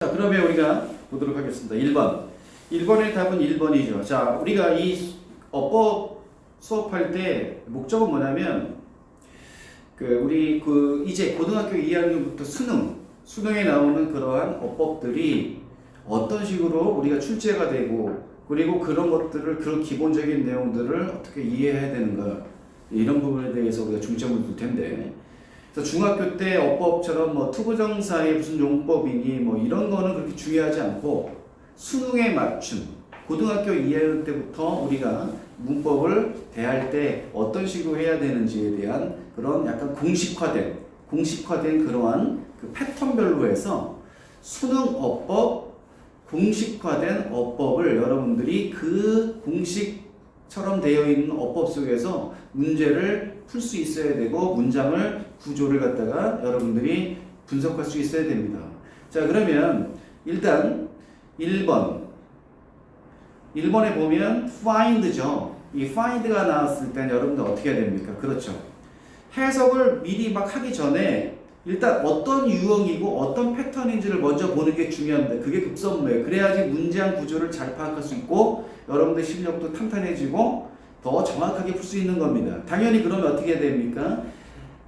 자, 그러면 우리가 보도록 하겠습니다. 1번. 1번의 답은 1번이죠. 자, 우리가 이 어법 수업할 때 목적은 뭐냐면 우리 이제 고등학교 2학년부터 수능에 나오는 그러한 어법들이 어떤 식으로 우리가 출제가 되고 그리고 그런 것들을 그 기본적인 내용들을 어떻게 이해해야 되는가 이런 부분에 대해서 우리가 중점을 둘 텐데 그래서 중학교 때 어법처럼 뭐 투부정사의 무슨 용법이니 뭐 이런 거는 그렇게 중요하지 않고 수능에 맞춘 고등학교 2학년 때부터 우리가 문법을 대할 때 어떤 식으로 해야 되는지에 대한 그런 약간 공식화된 그러한 그 패턴별로 해서 수능 어법, 공식화된 어법을 여러분들이 그 공식처럼 되어 있는 어법 속에서 문제를 풀 수 있어야 되고 문장을 구조를 갖다가 여러분들이 분석할 수 있어야 됩니다. 자, 그러면 일단 1번에 보면 find죠. 이 find가 나왔을 때 여러분들 어떻게 해야 됩니까? 그렇죠. 해석을 미리 막 하기 전에 일단 어떤 유형이고 어떤 패턴인지를 먼저 보는 게 중요한데 그게 급선무예요. 그래야지 문장 구조를 잘 파악할 수 있고 여러분들 실력도 탄탄해지고 더 정확하게 풀 수 있는 겁니다. 당연히 그러면 어떻게 해야 됩니까?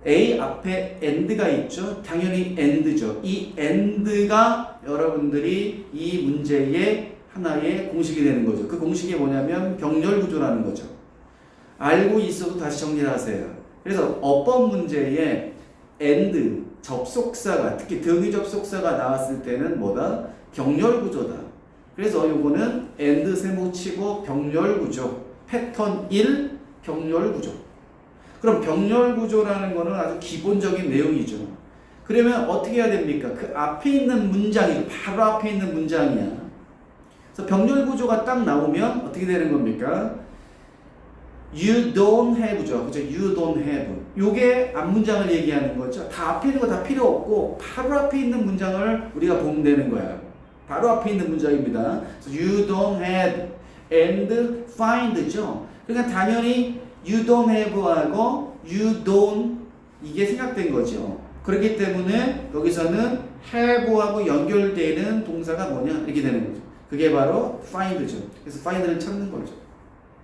A 앞에 and가 있죠. 당연히 and죠. 이 and가 여러분들이 이 문제의 하나의 공식이 되는 거죠. 그 공식이 뭐냐면 병렬 구조라는 거죠. 알고 있어도 다시 정리를 하세요. 그래서 어법 문제에 and 접속사가 특히 등위 접속사가 나왔을 때는 뭐다? 병렬 구조다. 그래서 요거는 and 세모치고 병렬 구조. 패턴 1 병렬 구조. 그럼 병렬 구조라는 거는 아주 기본적인 내용이죠. 그러면 어떻게 해야 됩니까? 그 앞에 있는 문장이 바로 앞에 있는 문장이야. 그래서 병렬 구조가 딱 나오면 어떻게 되는 겁니까? You don't have죠. 그죠? You don't have. 요게 앞문장을 얘기하는 거죠. 다 앞에 있는 거 다 필요 없고 바로 앞에 있는 문장을 우리가 보면 되는 거야. 바로 앞에 있는 문장입니다. You don't have and find죠. 그러니까 당연히 you don't have하고 you don't 이게 생략된 거죠. 그렇기 때문에 여기서는 have하고 연결되는 동사가 뭐냐 이렇게 되는 거죠. 그게 바로 find죠. 그래서 find를 찾는 거죠.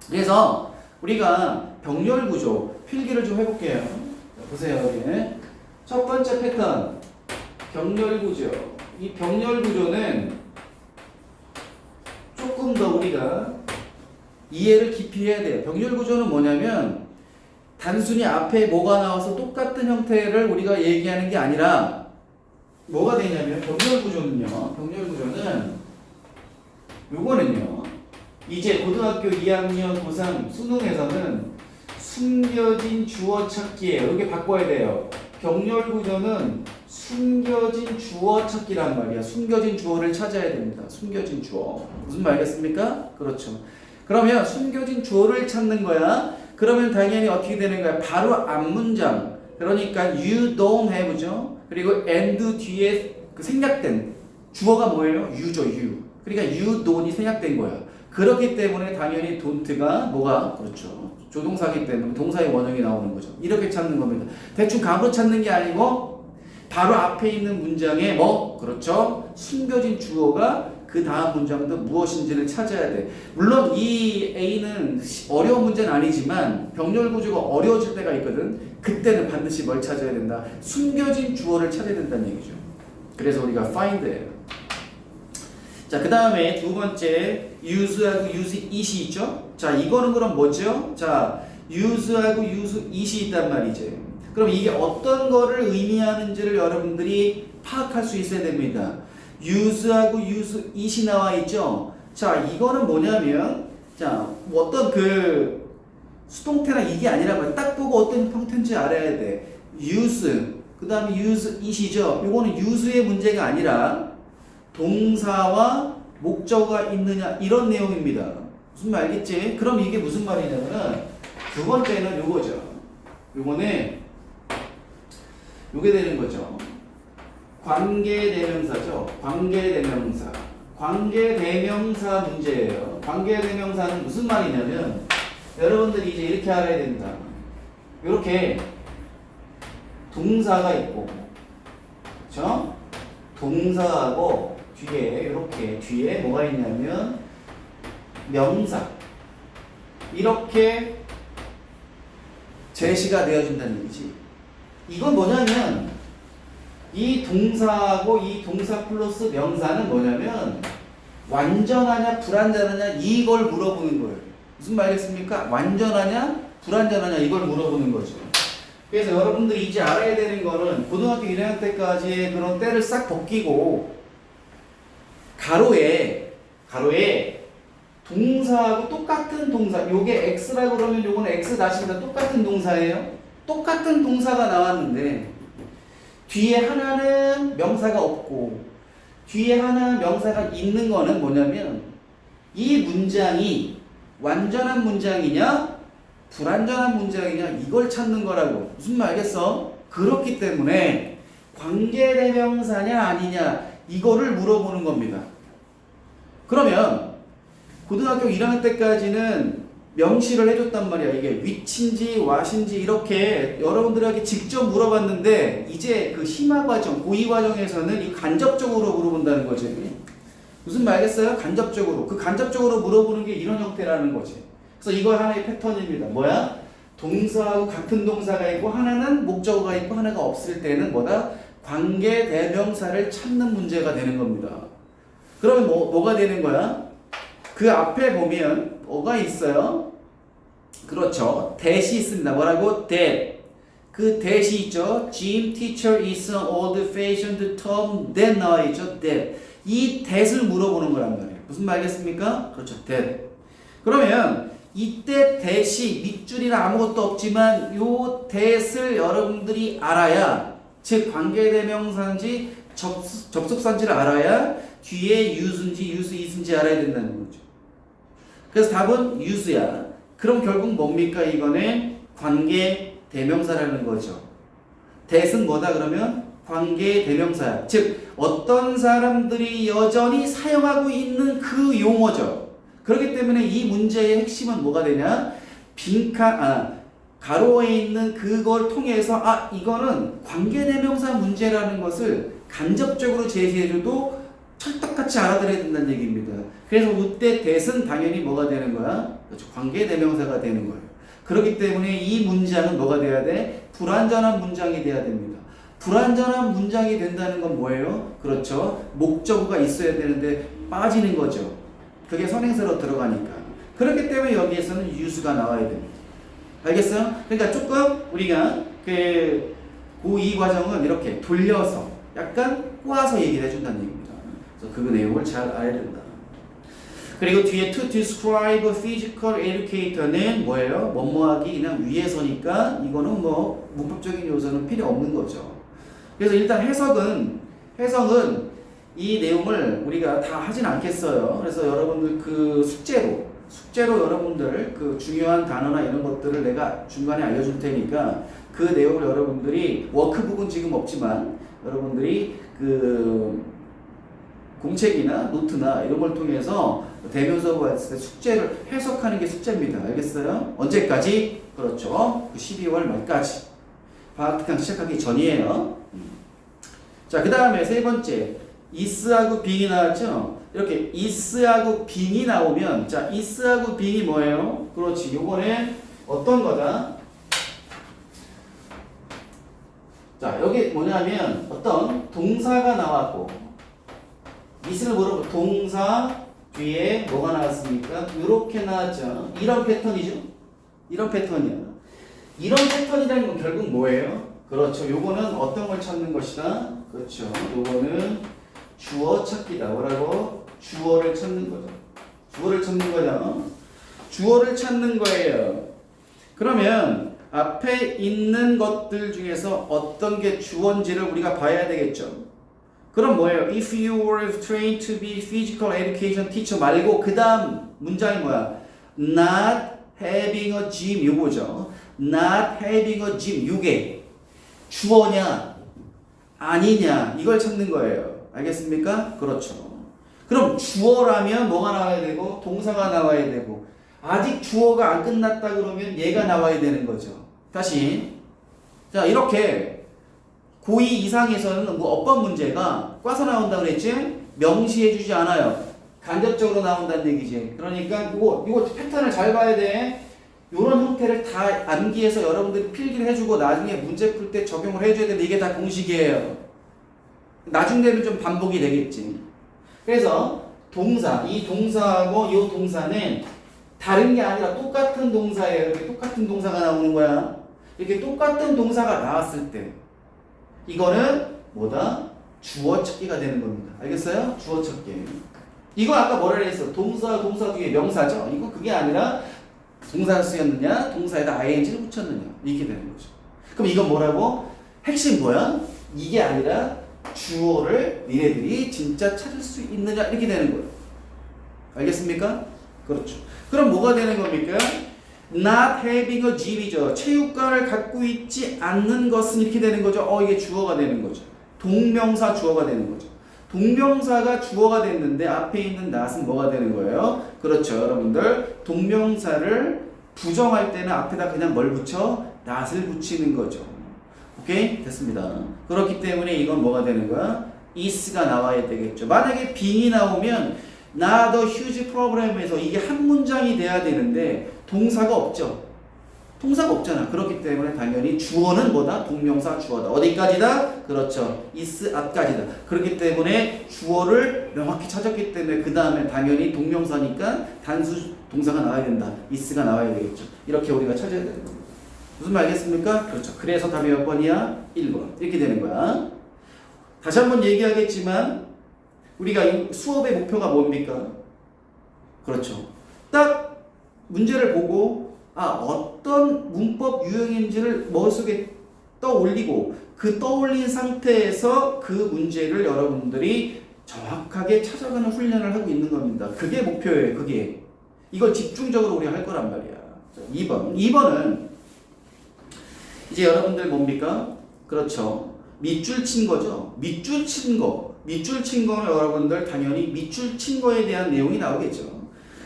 그래서 우리가 병렬 구조 필기를 좀 해볼게요. 보세요. 여기 첫 번째 패턴 병렬 구조. 이 병렬 구조는 조금 더 우리가 이해를 깊이 해야 돼요. 병렬 구조는 뭐냐면 단순히 앞에 뭐가 나와서 똑같은 형태를 우리가 얘기하는 게 아니라 뭐가 되냐면 병렬 구조는 요거는요. 이제 고등학교 2학년 고3 수능에서는 숨겨진 주어 찾기예요. 이렇게 바꿔야 돼요. 병렬 구조는 숨겨진 주어 찾기란 말이야. 숨겨진 주어를 찾아야 됩니다. 숨겨진 주어. 무슨 말이겠습니까? 그렇죠. 그러면 숨겨진 주어를 찾는 거야. 그러면 당연히 어떻게 되는 거야? 바로 앞문장. 그러니까 you don't have죠. 그리고 and 뒤에 그 생략된 주어가 뭐예요? you죠, you. 그러니까 you don't이 생략된 거야. 그렇기 때문에 당연히 don't가 뭐가? 그렇죠. 조동사기 때문에 동사의 원형이 나오는 거죠. 이렇게 찾는 겁니다. 대충 감으로 찾는 게 아니고 바로 앞에 있는 문장에 뭐? 그렇죠. 숨겨진 주어가 그 다음 문장도 무엇인지를 찾아야 돼. 물론 이 A는 어려운 문제는 아니지만 병렬 구조가 어려워질 때가 있거든. 그때는 반드시 뭘 찾아야 된다? 숨겨진 주어를 찾아야 된다는 얘기죠. 그래서 우리가 find예요. 자, 그 다음에 두 번째 use하고 use it이 있죠. 자, 이거는 그럼 뭐죠? 자, use하고 use it이 있단 말이죠. 그럼 이게 어떤 거를 의미하는지를 여러분들이 파악할 수 있어야 됩니다. use하고 use it이 나와 있죠. 자, 이거는 뭐냐면 자, 뭐 어떤 그 수동태나 이게 아니라 딱 보고 어떤 형태인지 알아야 돼. use 그 다음에 use it이죠. 이거는 use의 문제가 아니라 동사와 목적어가 있느냐 이런 내용입니다. 무슨 말 알겠지? 그럼 이게 무슨 말이냐면은 두 번째는 요거죠. 요거는 요게 되는 거죠. 관계대명사죠. 관계대명사. 관계대명사 문제예요. 관계대명사는 무슨 말이냐면 여러분들이 이제 이렇게 알아야 됩니다. 이렇게 동사가 있고, 그렇죠? 동사하고 뒤에 이렇게 뒤에 뭐가 있냐면 명사 이렇게 제시가 되어진다는 얘기지. 이건 뭐냐면 이 동사하고 이 동사 플러스 명사는 뭐냐면 완전하냐 불완전하냐 이걸 물어보는 거예요. 무슨 말이겠습니까? 완전하냐 불완전하냐 이걸 물어보는 거죠. 그래서 여러분들이 이제 알아야 되는 거는 고등학교 1학년 때까지의 그런 때를 싹 벗기고 가로에 동사하고 똑같은 동사 요게 X라고 그러면 요거는 X 다시다 똑같은 동사예요. 똑같은 동사가 나왔는데 뒤에 하나는 명사가 없고 뒤에 하나 명사가 있는 거는 뭐냐면 이 문장이 완전한 문장이냐 불완전한 문장이냐 이걸 찾는 거라고. 무슨 말 알겠어? 그렇기 때문에 관계대명사냐 아니냐 이거를 물어보는 겁니다. 그러면 고등학교 1학년 때까지는 명시를 해줬단 말이야. 이게 which인지 what인지 이렇게 여러분들에게 직접 물어봤는데 이제 그 심화 과정, 고2 과정에서는 이 간접적으로 물어본다는 거지. 무슨 말 알겠어요? 간접적으로. 그 간접적으로 물어보는 게 이런 형태라는 거지. 그래서 이거 하나의 패턴입니다. 뭐야? 동사하고 같은 동사가 있고 하나는 목적어가 있고 하나가 없을 때는 뭐다? 관계 대명사를 찾는 문제가 되는 겁니다. 그러면 뭐가 되는 거야? 그 앞에 보면 뭐가 있어요? 그렇죠. that이 있습니다. 뭐라고? that. 그 that이 있죠. Gym teacher is an old-fashioned term that 나와 있죠. that. 이 that을 물어보는 거란 말이에요. 무슨 말이겠습니까? 그렇죠. that. 그러면 이때 that이 밑줄이나 아무것도 없지만 요 that을 여러분들이 알아야 즉 관계대명사인지 접속사인지를 알아야 뒤에 use인지 use is인지 알아야 된다는 거죠. 그래서 답은 use야. 그럼 결국 뭡니까? 이거는 관계대명사라는 거죠. that은 뭐다 그러면? 관계대명사야. 즉 어떤 사람들이 여전히 사용하고 있는 그 용어죠. 그렇기 때문에 이 문제의 핵심은 뭐가 되냐? 가로에 있는 그걸 통해서 이거는 관계대명사 문제라는 것을 간접적으로 제시해줘도 찰떡같이 알아들어야 된다는 얘기입니다. 그래서 이때 that은 당연히 뭐가 되는 거야? 그렇죠. 관계대명사가 되는 거예요. 그렇기 때문에 이 문장은 뭐가 돼야 돼? 불완전한 문장이 돼야 됩니다. 불완전한 문장이 된다는 건 뭐예요? 그렇죠. 목적어가 있어야 되는데 빠지는 거죠. 그게 선행사로 들어가니까. 그렇기 때문에 여기에서는 use가 나와야 됩니다. 알겠어요? 그러니까 조금 우리가 그 고2 과정은 이렇게 돌려서 약간 꼬아서 얘기를 해준다는 얘기입니다. 그래서 그 내용을 잘 알아야 된다. 그리고 뒤에 to describe physical educator는 뭐예요? 뭐뭐하기 그냥 위에서니까 이거는 뭐 문법적인 요소는 필요 없는 거죠. 그래서 일단 해석은 이 내용을 우리가 다 하진 않겠어요. 그래서 여러분들 그 숙제로 여러분들 그 중요한 단어나 이런 것들을 내가 중간에 알려줄 테니까 그 내용을 여러분들이 워크북은 지금 없지만 여러분들이 그 공책이나 노트나 이런 걸 통해서 대면서 봤을 때 숙제를 해석하는 게 숙제입니다. 알겠어요? 언제까지? 그렇죠. 그 12월 말까지. 방학특강 시작하기 전이에요. 자, 그 다음에 세 번째. is하고 being이 나왔죠? 이렇게 is하고 being이 나오면 자, is하고 being이 뭐예요? 그렇지. 요거는 어떤 거다? 자, 여기 뭐냐면 어떤 동사가 나왔고 is를 물어보고 동사 뒤에 뭐가 나왔습니까? 이렇게 나왔죠. 이런 패턴이죠. 이런 패턴이야. 이런 패턴이라는 건 결국 뭐예요? 그렇죠. 요거는 어떤 걸 찾는 것이다? 그렇죠. 요거는 주어 찾기다. 뭐라고? 주어를 찾는 거죠. 주어를 찾는 거죠. 주어를 찾는 거예요. 그러면 앞에 있는 것들 중에서 어떤 게 주어인지를 우리가 봐야 되겠죠. 그럼 뭐예요? If you were trained to be physical education teacher 말고 그 다음 문장이 뭐야? Not having a gym 요거죠. Not having a gym 요게 주어냐 아니냐 이걸 찾는 거예요. 알겠습니까? 그렇죠. 그럼 주어라면 뭐가 나와야 되고 동사가 나와야 되고 아직 주어가 안 끝났다 그러면 얘가 나와야 되는 거죠. 다시 자 이렇게 고2 이상에서는 뭐 어법 문제가 꽈서 나온다 그랬지? 명시해주지 않아요. 간접적으로 나온다는 얘기지. 그러니까 이거 패턴을 잘 봐야 돼. 이런 형태를 다 암기해서 여러분들이 필기를 해주고 나중에 문제 풀 때 적용을 해줘야 되는데 이게 다 공식이에요. 나중 되면 좀 반복이 되겠지. 그래서 동사, 이 동사하고 이 동사는 다른 게 아니라 똑같은 동사예요. 이렇게 똑같은 동사가 나오는 거야. 이렇게 똑같은 동사가 나왔을 때 이거는 뭐다? 주어 찾기가 되는 겁니다. 알겠어요? 주어 찾기. 이거 아까 뭐라 그랬어? 동사 뒤에 명사죠? 이거 그게 아니라 동사를 쓰였느냐? 동사에다 ing를 붙였느냐? 이렇게 되는 거죠. 그럼 이건 뭐라고? 핵심 뭐야? 이게 아니라 주어를 니네들이 진짜 찾을 수 있느냐? 이렇게 되는 거예요. 알겠습니까? 그렇죠. 그럼 뭐가 되는 겁니까? Not having a gym이죠. 체육관을 갖고 있지 않는 것은 이렇게 되는 거죠. 이게 주어가 되는 거죠. 동명사 주어가 되는 거죠. 동명사가 주어가 됐는데 앞에 있는 not은 뭐가 되는 거예요? 그렇죠. 여러분들 동명사를 부정할 때는 앞에다 그냥 뭘 붙여? not을 붙이는 거죠. 오케이? 됐습니다. 그렇기 때문에 이건 뭐가 되는 거야? is가 나와야 되겠죠. 만약에 being이 나오면 not a huge problem에서 이게 한 문장이 돼야 되는데 동사가 없죠. 동사가 없잖아. 그렇기 때문에 당연히 주어는 뭐다? 동명사 주어다. 어디까지다? 그렇죠. is 앞까지다. 그렇기 때문에 주어를 명확히 찾았기 때문에 그 다음에 당연히 동명사니까 단수 동사가 나와야 된다. is가 나와야 되겠죠. 이렇게 우리가 찾아야 되는 겁니다. 무슨 말 알겠습니까? 그렇죠. 그래서 답이 몇 번이야? 1번. 이렇게 되는 거야. 다시 한번 얘기하겠지만 우리가 이 수업의 목표가 뭡니까? 그렇죠. 딱 문제를 보고 어떤 문법 유형인지를 머릿속에 떠올리고 그 떠올린 상태에서 그 문제를 여러분들이 정확하게 찾아가는 훈련을 하고 있는 겁니다. 그게 목표예요. 그게. 이걸 집중적으로 우리가 할 거란 말이야. 자, 2번. 2번은 이제 여러분들 뭡니까? 그렇죠. 밑줄 친 거죠. 밑줄 친 거. 밑줄 친 거는 여러분들 당연히 밑줄 친 거에 대한 내용이 나오겠죠.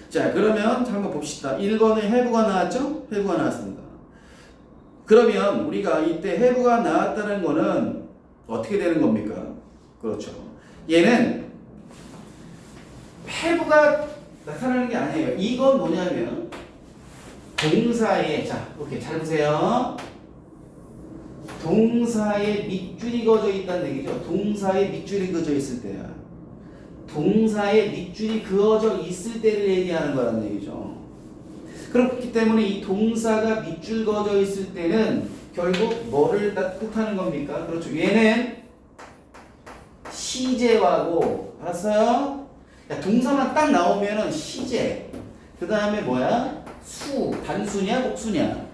자, 그러면 한번 봅시다. 1번에 have가 나왔죠? have가 나왔습니다. 그러면 우리가 이때 have가 나왔다는 거는 어떻게 되는 겁니까? 그렇죠. 얘는 have가 나타나는 게 아니에요. 이건 뭐냐면 동사에, 자, 오케이, 잘 보세요. 동사에 밑줄이 그어져 있다는 얘기죠. 동사에 밑줄이 그어져 있을 때야. 동사에 밑줄이 그어져 있을 때를 얘기하는 거라는 얘기죠. 그렇기 때문에 이 동사가 밑줄 그어져 있을 때는 결국 뭐를 뜻하는 겁니까? 그렇죠. 얘는 시제하고, 알았어요? 동사만 딱 나오면은 시제. 그 다음에 뭐야? 수. 단수냐? 복수냐?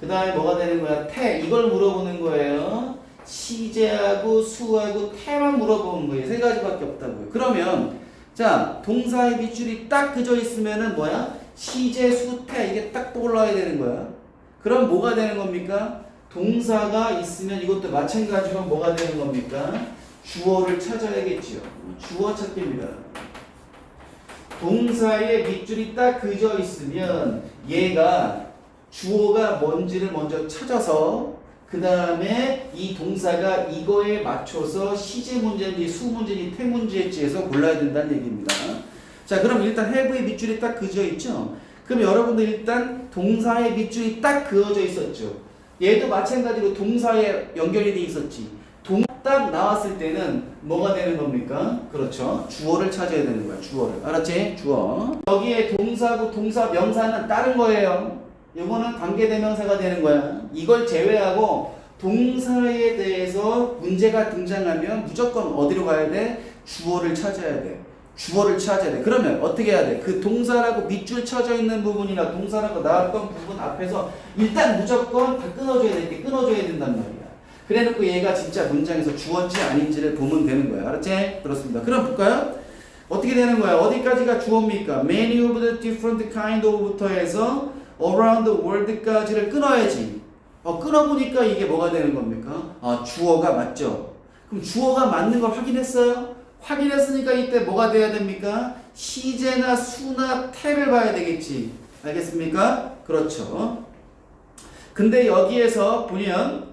그 다음에 뭐가 되는 거야? 태. 이걸 물어보는 거예요. 시제하고 수하고 태만 물어보는 거예요. 세 가지밖에 없다고요. 그러면 자, 동사의 밑줄이 딱 그저 있으면은 뭐야? 시제, 수, 태 이게 딱 떠올라야 되는 거야. 그럼 뭐가 되는 겁니까? 동사가 있으면 이것도 마찬가지로 뭐가 되는 겁니까? 주어를 찾아야겠지요. 주어 찾기입니다. 동사의 밑줄이 딱 그저 있으면 얘가 주어가 뭔지를 먼저 찾아서 그 다음에 이 동사가 이거에 맞춰서 시제 문제인지 수 문제인지 태 문제인지에서 골라야 된다는 얘기입니다. 자, 그럼 일단 have의 밑줄이 딱 그어져 있죠? 그럼 여러분들 일단 동사의 밑줄이 딱 그어져 있었죠? 얘도 마찬가지로 동사에 연결이 돼 있었지. 딱 나왔을 때는 뭐가 되는 겁니까? 그렇죠. 주어를 찾아야 되는 거야. 주어를. 알았지? 주어. 여기에 동사고 동사 명사는 다른 거예요. 이거는 관계대명사가 되는 거야. 이걸 제외하고 동사에 대해서 문제가 등장하면 무조건 어디로 가야 돼? 주어를 찾아야 돼. 주어를 찾아야 돼. 그러면 어떻게 해야 돼? 그 동사라고 밑줄 쳐져 있는 부분이나 동사라고 나왔던 부분 앞에서 일단 무조건 다 끊어줘야 돼. 이렇게 끊어줘야 된단 말이야. 그래 놓고 얘가 진짜 문장에서 주어인지 아닌지를 보면 되는 거야. 알았지? 그렇습니다. 그럼 볼까요? 어떻게 되는 거야? 어디까지가 주어입니까? Many of the different kind of부터 해서 around the world까지를 끊어야지. 끊어보니까 이게 뭐가 되는 겁니까? 주어가 맞죠? 그럼 주어가 맞는 걸 확인했어요? 확인했으니까 이때 뭐가 돼야 됩니까? 시제나 수나 태를 봐야 되겠지. 알겠습니까? 그렇죠. 근데 여기에서 보면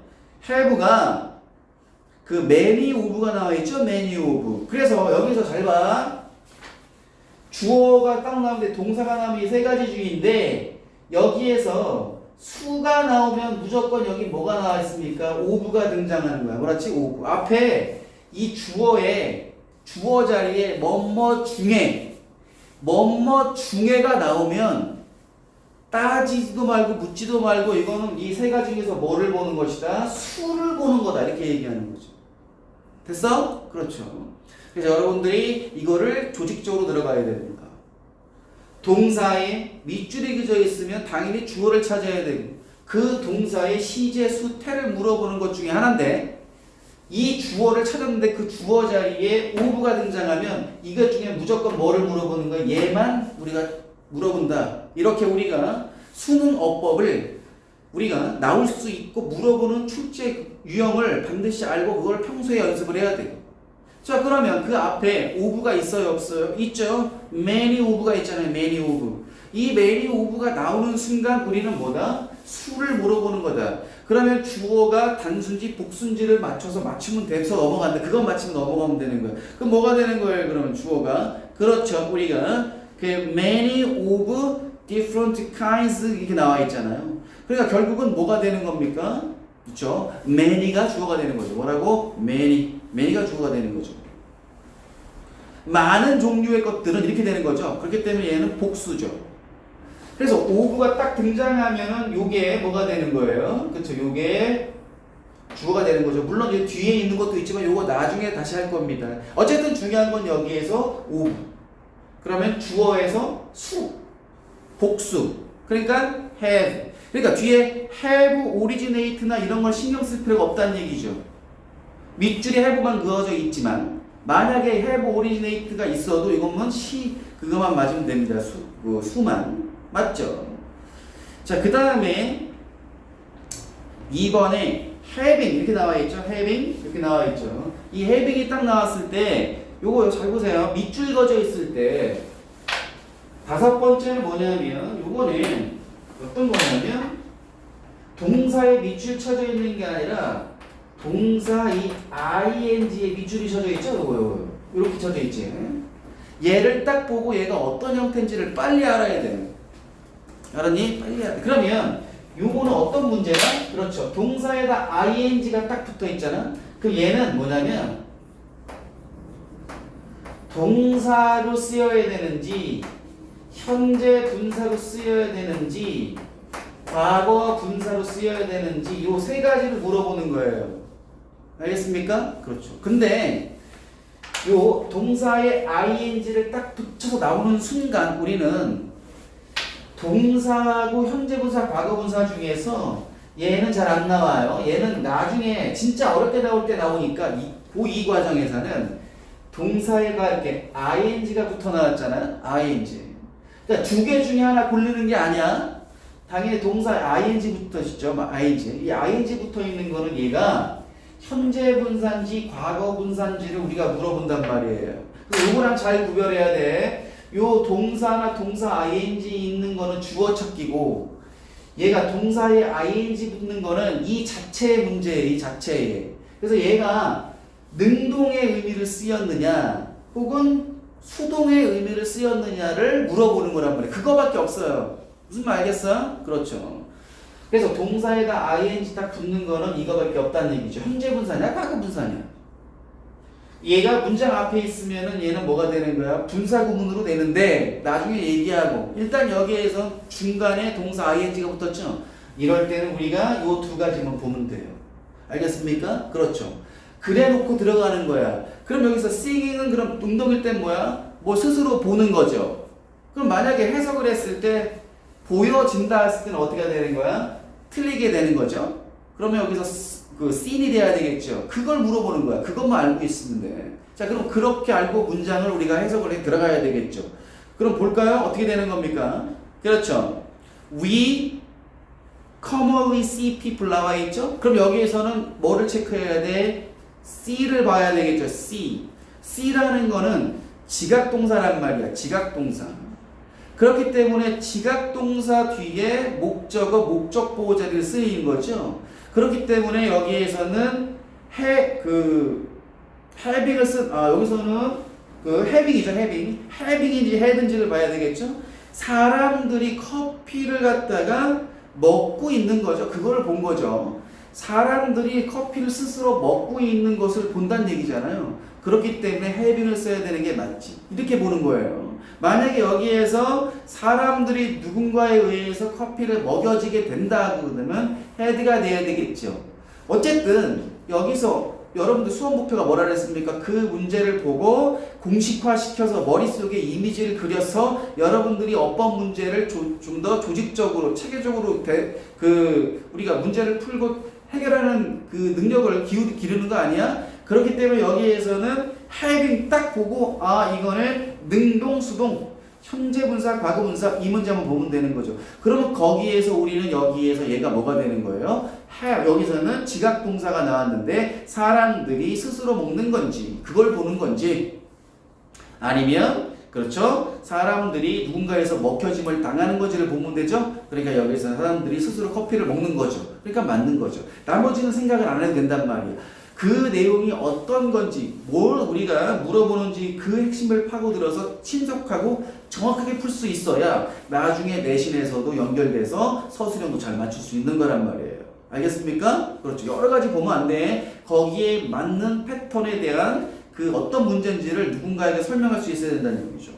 have가 그 many of가 나와 있죠? many of. 그래서 여기서 잘 봐. 주어가 딱 나오는데 동사가 나오면 이 세 가지 중인데 여기에서 수가 나오면 무조건 여기 뭐가 나와 있습니까? of가 등장하는 거야. 그렇지? of. 앞에 이 주어에 주어 자리에 뭐뭐 중에가 나오면 따지지도 말고 묻지도 말고 이거는 이 세 가지 중에서 뭐를 보는 것이다? 수를 보는 거다. 이렇게 얘기하는 거죠. 됐어? 그렇죠. 그래서 여러분들이 이거를 조직적으로 들어가야 됩니다. 동사에 밑줄이 그려져 있으면 당연히 주어를 찾아야 되고 그 동사의 시제, 수태를 물어보는 것 중에 하나인데 이 주어를 찾았는데 그 주어 자리에 of가 등장하면 이것 중에 무조건 뭐를 물어보는 거야? 얘만 우리가 물어본다. 이렇게 우리가 수능 어법을 우리가 나올 수 있고 물어보는 출제 유형을 반드시 알고 그걸 평소에 연습을 해야 돼요. 자, 그러면 그 앞에 of가 있어요, 없어요? 있죠? many of가 있잖아요, many of. 이 many of가 나오는 순간 우리는 뭐다? 수를 물어보는 거다. 그러면 주어가 단순지, 복순지를 맞춰서 맞추면 돼서 넘어간다. 그거 맞추면 넘어가면 되는 거야. 그럼 뭐가 되는 거예요, 그러면 주어가? 그렇죠. 우리가 그 many of different kinds 이렇게 나와 있잖아요. 그러니까 결국은 뭐가 되는 겁니까? 그렇죠? many가 주어가 되는 거죠. 뭐라고? many가 주어가 되는 거죠. 많은 종류의 것들은 이렇게 되는 거죠. 그렇기 때문에 얘는 복수죠. 그래서 of가 딱 등장하면은 요게 뭐가 되는 거예요? 그렇죠? 요게 주어가 되는 거죠. 물론 이 뒤에 있는 것도 있지만 요거 나중에 다시 할 겁니다. 어쨌든 중요한 건 여기에서 of. 그러면 주어에서 수, 복수. 그러니까 have. 그러니까 뒤에 have, originate나 이런 걸 신경 쓸 필요가 없다는 얘기죠. 밑줄에 have만 그어져 있지만 만약에 have, originate가 있어도 이것만 그것만 맞으면 됩니다. 수만. 맞죠? 자, 그 다음에 2번에 having 이렇게 나와 있죠. having 이렇게 나와 있죠. 이 having이 딱 나왔을 때 요거 잘 보세요. 밑줄 그어져 있을 때 다섯 번째는 뭐냐면 요거는 어떤 거냐면 동사에 밑줄 쳐져 있는 게 아니라 동사 이 ing에 밑줄이 쳐져 있죠. 요거 이렇게 쳐져 있지. 얘를 딱 보고 얘가 어떤 형태인지를 빨리 알아야 돼요. 알았니? 빨리 알아. 그러면 요거는 어떤 문제야? 그렇죠. 동사에다 ing가 딱 붙어 있잖아. 그럼 얘는 뭐냐면 동사로 쓰여야 되는지 현재 분사로 쓰여야 되는지 과거 분사로 쓰여야 되는지 요 세 가지를 물어보는 거예요. 알겠습니까? 그렇죠. 근데 요 동사에 ing를 딱 붙여서 나오는 순간 우리는 동사하고 현재 분사, 과거 분사 중에서 얘는 잘 안 나와요. 얘는 나중에 진짜 어렵게 나올 때 나오니까 이 과정에서는 동사에가 이렇게 ing가 붙어 나왔잖아요. ing. 그러니까 두 개 중에 하나 고르는 게 아니야. 당연히 동사에 ing 붙어있죠. ing. 이 ing 붙어 있는 거는 얘가 현재 분사인지 과거 분사인지를 우리가 물어본단 말이에요. 그래서 요거랑 잘 구별해야 돼. 요 동사나 동사 ing 있는 거는 주어 찾기고 얘가 동사에 ing 붙는 거는 이 자체의 문제예요. 이 자체에. 그래서 얘가 능동의 의미를 쓰였느냐 혹은 수동의 의미를 쓰였느냐를 물어보는 거란 말이에요. 그거밖에 없어요. 무슨 말 알겠어? 그렇죠. 그래서 동사에다 ing 딱 붙는 거는 이거밖에 없다는 얘기죠. 현재 분사냐 과거 분사냐. 얘가 문장 앞에 있으면은 얘는 뭐가 되는 거야? 분사 구문으로 되는데 나중에 얘기하고 일단 여기에서 중간에 동사 ing가 붙었죠. 이럴 때는 우리가 요 두 가지만 보면 돼요. 알겠습니까? 그렇죠. 그래 놓고 들어가는 거야. 그럼 여기서 seeing은 그럼 운동일 땐 뭐야? 뭐 스스로 보는 거죠. 그럼 만약에 해석을 했을 때 보여진다 했을 때는 어떻게 되는 거야? 틀리게 되는 거죠. 그러면 여기서 그 seen이 돼야 되겠죠. 그걸 물어보는 거야. 그것만 알고 있으면 돼. 자, 그럼 그렇게 알고 문장을 우리가 해석을 해 들어가야 되겠죠. 그럼 볼까요? 어떻게 되는 겁니까? 그렇죠. We commonly see people 나와 있죠. 그럼 여기에서는 뭐를 체크해야 돼? C를 봐야 되겠죠. C. C라는 거는 지각동사란 말이야. 지각동사. 그렇기 때문에 지각동사 뒤에 목적어, 목적 보호 자리를 쓰인 거죠. 그렇기 때문에 여기에서는 having을 여기서는 having이죠, having인지 had인지를 봐야 되겠죠? 사람들이 커피를 갖다가 먹고 있는 거죠. 그걸 본 거죠. 사람들이 커피를 스스로 먹고 있는 것을 본다는 얘기잖아요. 그렇기 때문에 having을 써야 되는 게 맞지. 이렇게 보는 거예요. 만약에 여기에서 사람들이 누군가에 의해서 커피를 먹여지게 된다 그러면 had가 돼야 되겠죠. 어쨌든 여기서 여러분들 수험 목표가 뭐라 그랬습니까? 그 문제를 보고 공식화시켜서 머릿속에 이미지를 그려서 여러분들이 어법 문제를 좀 더 조직적으로 체계적으로 우리가 문제를 풀고 해결하는 그 능력을 기르는 거 아니야? 그렇기 때문에 여기에서는 having 딱 보고 이거는 능동, 수동, 현재 분사, 과거 분사 이 문제만 보면 되는 거죠. 그러면 거기에서 우리는 여기에서 얘가 뭐가 되는 거예요? 여기서는 지각 동사가 나왔는데 사람들이 스스로 먹는 건지 그걸 보는 건지 아니면 그렇죠? 사람들이 누군가에서 먹혀짐을 당하는 건지를 보면 되죠? 그러니까 여기서 사람들이 스스로 커피를 먹는 거죠. 그러니까 맞는 거죠. 나머지는 생각을 안 해도 된단 말이에요. 그 내용이 어떤 건지 뭘 우리가 물어보는지 그 핵심을 파고들어서 친숙하고 정확하게 풀 수 있어야 나중에 내신에서도 연결돼서 서술형도 잘 맞출 수 있는 거란 말이에요. 알겠습니까? 그렇죠. 여러 가지 보면 안 돼. 거기에 맞는 패턴에 대한 그 어떤 문제인지를 누군가에게 설명할 수 있어야 된다는 얘기죠.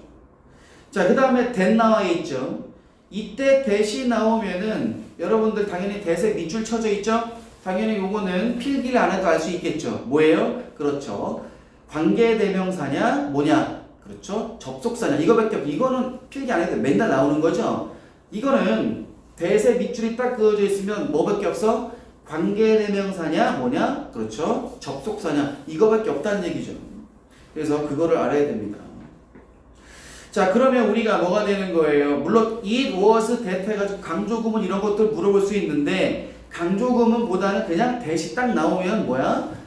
자, 그 다음에 that 나와 있죠. 이때 that이 나오면은 여러분들 당연히 that에 밑줄 쳐져 있죠? 당연히 요거는 필기를 안 해도 알 수 있겠죠. 뭐예요? 그렇죠. 관계대명사냐 뭐냐 그렇죠. 접속사냐 이거밖에 없고 이거는 필기 안 해도 맨날 나오는 거죠. 이거는 that에 밑줄이 딱 그어져 있으면 뭐밖에 없어? 관계대명사냐 뭐냐 그렇죠. 접속사냐 이거밖에 없다는 얘기죠. 그래서 그거를 알아야 됩니다. 자, 그러면 우리가 뭐가 되는 거예요? 물론 it was that 해가지고 강조구문 이런 것들 물어볼 수 있는데 강조구문보다는 그냥 that이 딱 나오면 뭐야?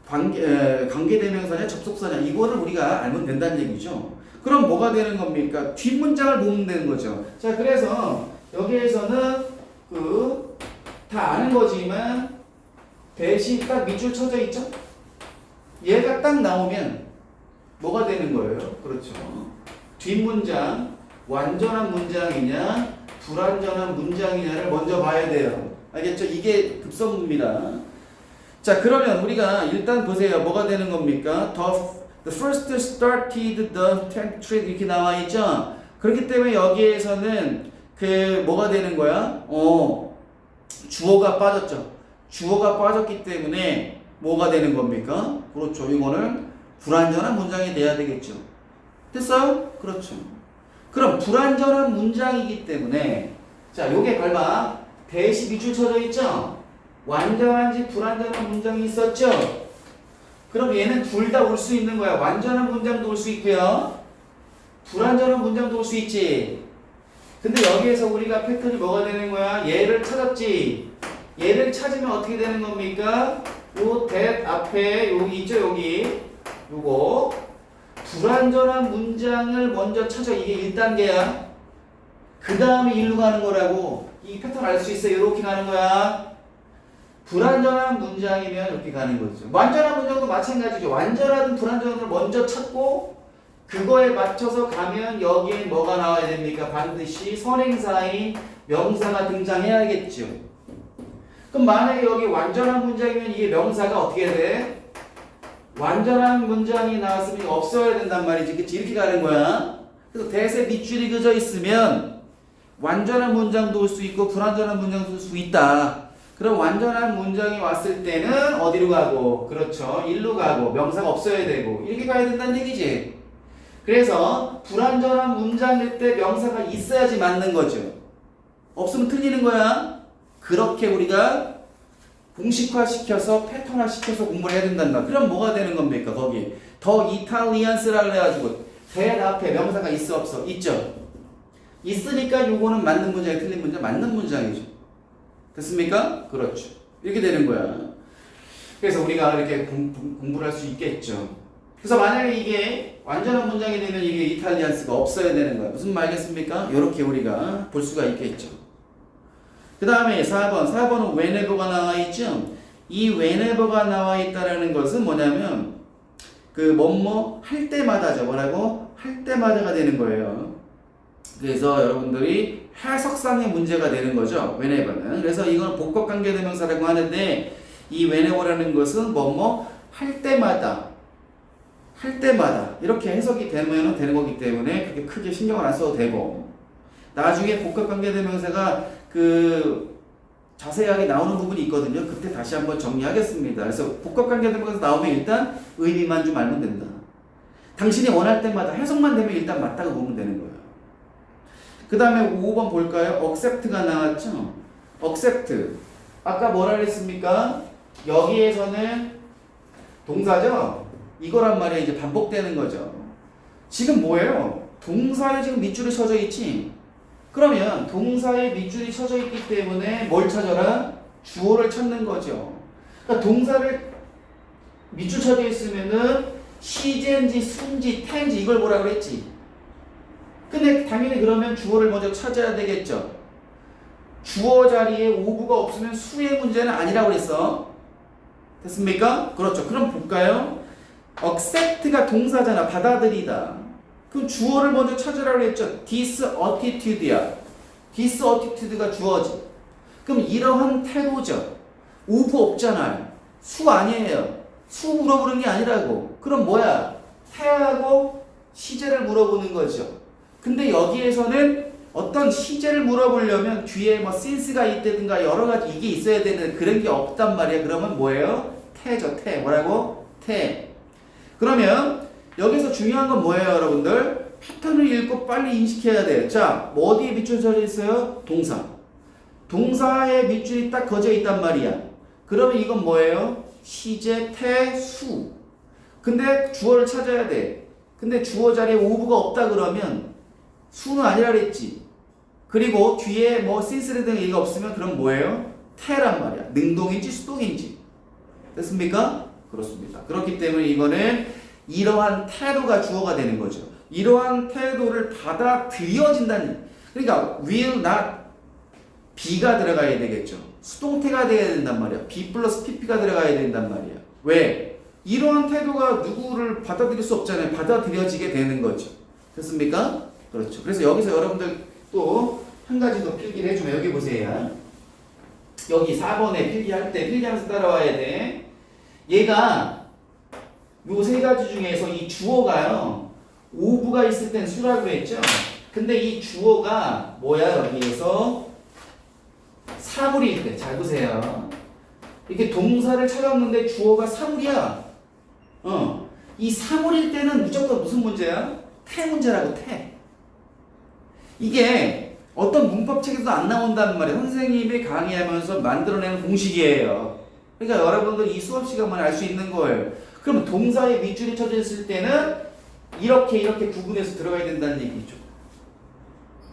관계대명사냐 접속사냐 이거를 우리가 알면 된다는 얘기죠. 그럼 뭐가 되는 겁니까? 뒷문장을 보면 되는 거죠. 자, 그래서 여기에서는 다 아는 거지만 that이 딱 밑줄 쳐져 있죠? 얘가 딱 나오면 뭐가 되는 거예요? 그렇죠. 뒷문장 완전한 문장이냐 불완전한 문장이냐를 먼저 봐야 돼요. 알겠죠? 이게 급선무입니다. 자, 그러면 우리가 일단 보세요. 뭐가 되는 겁니까? The first started the tank trade 이렇게 나와 있죠? 그렇기 때문에 여기에서는 뭐가 되는 거야? 주어가 빠졌죠. 주어가 빠졌기 때문에 뭐가 되는 겁니까? 그렇죠. 이거는 불완전한 문장이 돼야 되겠죠. 됐어요? 그렇죠. 그럼 불완전한 문장이기 때문에 자, 요게 봐봐. that이 밑줄 쳐져 있죠? 완전한지 불완전한 문장이 있었죠? 그럼 얘는 둘 다 올 수 있는 거야. 완전한 문장도 올 수 있고요. 불완전한 문장도 올 수 있지. 근데 여기에서 우리가 패턴이 뭐가 되는 거야? 얘를 찾았지. 얘를 찾으면 어떻게 되는 겁니까? 요 that 앞에 여기 있죠? 여기. 요거 불완전한 문장을 먼저 찾아. 이게 1단계야. 그 다음에 일로 가는 거라고. 이 패턴 알 수 있어. 이렇게 가는 거야. 불완전한 문장이면 이렇게 가는 거죠. 완전한 문장도 마찬가지죠. 완전하든 불완전하든 먼저 찾고 그거에 맞춰서 가면 여기에 뭐가 나와야 됩니까? 반드시 선행사인 명사가 등장해야겠죠. 그럼 만약에 여기 완전한 문장이면 이게 명사가 어떻게 돼? 완전한 문장이 나왔으면 없어야 된단 말이지. 그치? 이렇게 가는 거야. 그래서 that에 밑줄이 그어져 있으면 완전한 문장도 올 수 있고 불완전한 문장도 올 수 있다. 그럼 완전한 문장이 왔을 때는 어디로 가고? 그렇죠. 일로 가고 명사가 없어야 되고 이렇게 가야 된다는 얘기지. 그래서 불완전한 문장일 때 명사가 있어야지 맞는 거죠. 없으면 틀리는 거야. 그렇게 우리가 공식화시켜서 패턴화시켜서 공부를 해야 된단 말이야. 그럼 뭐가 되는 겁니까? 거기 더 이탈리안스라 그래가지고 that 앞에 명사가 있어 없어? 있죠. 있으니까 요거는 맞는 문장이 틀린 문장 맞는 문장이죠. 됐습니까? 그렇죠. 이렇게 되는 거야. 그래서 우리가 이렇게 공부를 할 수 있겠죠. 그래서 만약에 이게 완전한 문장이 되면 이게 이탈리안스가 없어야 되는 거야. 무슨 말이겠습니까? 이렇게 우리가 볼 수가 있겠죠. 그 다음에 4번은 whenever가 나와 있죠. 이 whenever가 나와 있다라는 것은 뭐냐면 그 뭐뭐 할 때마다죠. 뭐라고? 할 때마다가 되는 거예요. 그래서 여러분들이 해석상의 문제가 되는 거죠. whenever는. 그래서 이건 복합관계대명사라고 하는데 이 whenever라는 것은 뭐뭐 할 때마다 이렇게 해석이 되면 되는 거기 때문에 그렇게 크게 신경을 안 써도 되고 나중에 복합관계대명사가 그 자세하게 나오는 부분이 있거든요. 그때 다시 한번 정리하겠습니다. 그래서 복합관계대명사 나오면 일단 의미만 좀 알면 된다. 당신이 원할 때마다 해석만 되면 일단 맞다고 보면 되는 거예요. 그 다음에 5번 볼까요? accept가 나왔죠? accept. 아까 뭐라 그랬습니까? 여기에서는 동사죠? 이거란 말이야. 이제 반복되는 거죠. 지금 뭐예요? 동사에 지금 밑줄이 쳐져 있지? 그러면 동사에 밑줄이 쳐져 있기 때문에 뭘 찾아라? 주어를 찾는 거죠. 그러니까 동사를 밑줄 쳐져 있으면은 시제인지 순지 텐지 이걸 뭐라 그랬지? 근데 당연히 그러면 주어를 먼저 찾아야 되겠죠. 주어 자리에 오브가 없으면 수의 문제는 아니라고 그랬어. 됐습니까? 그렇죠. 그럼 볼까요? accept가 동사잖아. 받아들이다. 그럼 주어를 먼저 찾으라고 했죠. this attitude야. this attitude가 주어지. 그럼 이러한 태도죠. 오브 없잖아요. 수 아니에요. 수 물어보는 게 아니라고. 그럼 뭐야? 태하고 시제를 물어보는 거죠. 근데 여기에서는 어떤 시제를 물어보려면 뒤에 뭐 since가 있다든가 여러 가지 이게 있어야 되는 그런 게 없단 말이야. 그러면 뭐예요? 태죠. 태. 뭐라고? 태. 그러면 여기서 중요한 건 뭐예요, 여러분들? 패턴을 읽고 빨리 인식해야 돼요. 자, 뭐 어디에 밑줄 쳐져 있어요? 동사. 동사에 밑줄이 딱 거져 있단 말이야. 그러면 이건 뭐예요? 시제, 태, 수. 근데 주어를 찾아야 돼. 근데 주어 자리에 오브가 없다 그러면 수는 아니라 그랬지. 그리고 뒤에 뭐 since 등 얘기가 없으면 그럼 뭐예요? 태란 말이야. 능동인지 수동인지. 됐습니까? 그렇습니다. 그렇기 때문에 이거는 이러한 태도가 주어가 되는 거죠. 이러한 태도를 받아들여진다는, 그러니까 will not be가 들어가야 되겠죠. 수동태가 돼야 된단 말이야. be 플러스 pp가 들어가야 된단 말이야. 왜? 이러한 태도가 누구를 받아들일 수 없잖아요. 받아들여지게 되는 거죠. 됐습니까? 그렇죠. 그래서 여기서 여러분들 또 한 가지 더 필기를 해주면 여기 보세요. 여기 4번에 필기할 때 필기하면서 따라와야 돼. 얘가 요 세 가지 중에서 이 주어가요. 오브가 있을 땐 수라고 했죠. 근데 이 주어가 뭐야? 여기에서 사물일 때. 잘 보세요. 이렇게 동사를 찾았는데 주어가 사물이야. 이 사물일 때는 무조건 무슨 문제야? 태 문제라고. 태. 이게 어떤 문법책에도 안 나온다는 말이에요. 선생님이 강의하면서 만들어낸 공식이에요. 그러니까 여러분들 이 수업 시간만 알 수 있는 거예요. 그럼 동사에 밑줄이 쳐져 있을 때는 이렇게 구분해서 들어가야 된다는 얘기죠.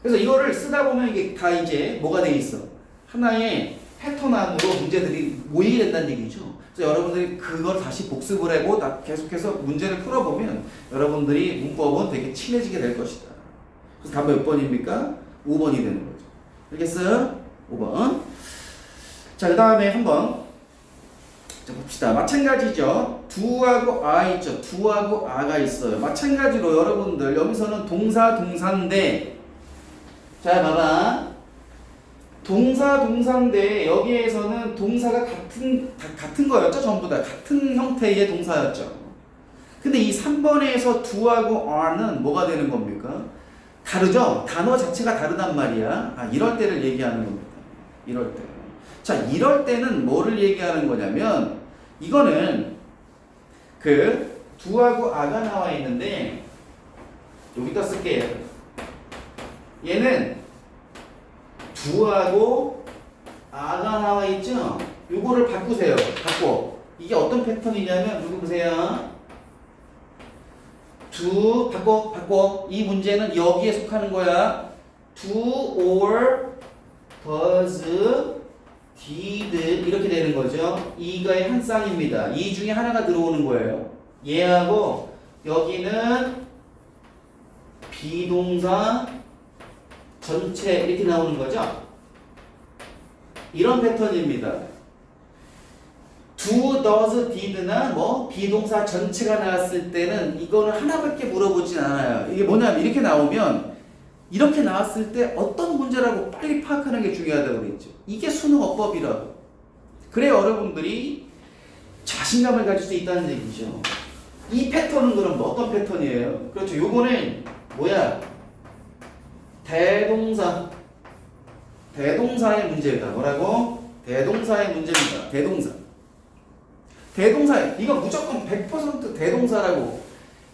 그래서 이거를 쓰다 보면 이게 다 이제 뭐가 돼 있어? 하나의 패턴 안으로 문제들이 모이게 된다는 얘기죠. 그래서 여러분들이 그걸 다시 복습을 하고 계속해서 문제를 풀어보면 여러분들이 문법은 되게 친해지게 될 것이다. 그래서 답은 몇 번입니까? 5번이 되는 거죠. 알겠어요? 5번. 자, 그 다음에 한번 자, 봅시다. 마찬가지죠. do하고 are 있죠. do하고 are가 있어요. 마찬가지로 여러분들 여기서는 동사인데 자, 봐봐. 동사인데 여기에서는 동사가 같은 거였죠. 전부 다 같은 형태의 동사였죠. 근데 이 3번에서 do하고 are는 뭐가 되는 겁니까? 다르죠? 단어 자체가 다르단 말이야. 아, 이럴 때를 얘기하는 겁니다. 이럴 때. 자, 이럴 때는 뭐를 얘기하는 거냐면 이거는 그 do하고 are가 나와 있는데 여기다 쓸게요. 얘는 do하고 are가 나와 있죠? 요거를 바꾸세요. 바꿔. 이게 어떤 패턴이냐면 여기 보세요. do 바꿔. 이 문제는 여기에 속하는 거야. do or does did 이렇게 되는 거죠. 이거의 한 쌍입니다. 이 중에 하나가 들어오는 거예요. 얘하고 여기는 비동사 전체 이렇게 나오는 거죠. 이런 패턴입니다. do, does, did나 뭐 비동사 전체가 나왔을 때는 이거는 하나밖에 물어보진 않아요. 이게 뭐냐면 이렇게 나오면 이렇게 나왔을 때 어떤 문제라고 빨리 파악하는 게 중요하다고 그랬죠. 이게 수능 어법이라고. 그래 여러분들이 자신감을 가질 수 있다는 얘기죠. 이 패턴은 그럼 뭐 어떤 패턴이에요? 그렇죠. 요거는 뭐야? 대동사의 문제다. 뭐라고? 대동사의 문제입니다. 대동사 이거 무조건 100% 대동사라고.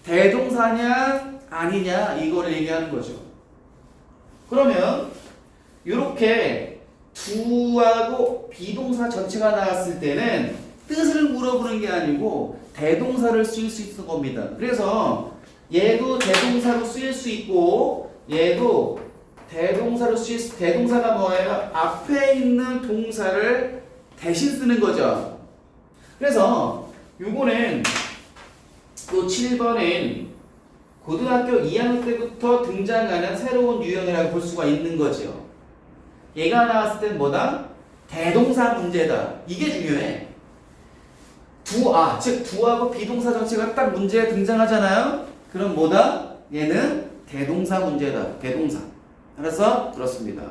대동사냐 아니냐 이거를 얘기하는 거죠. 그러면 이렇게 do하고 비동사 전체가 나왔을 때는 뜻을 물어보는 게 아니고 대동사를 쓰일 수 있는 겁니다. 그래서 얘도 대동사로 쓰일 수 있고 얘도 대동사로 쓰일 수, 대동사가 뭐예요? 앞에 있는 동사를 대신 쓰는 거죠. 그래서 요거는 또 7번엔 고등학교 2학년 때부터 등장하는 새로운 유형이라고 볼 수가 있는 거죠. 얘가 나왔을 땐 뭐다? 대동사 문제다. 이게 중요해. 즉 do하고 비동사 전체가 딱 문제에 등장하잖아요. 그럼 뭐다? 얘는 대동사 문제다. 대동사. 알았어? 그렇습니다.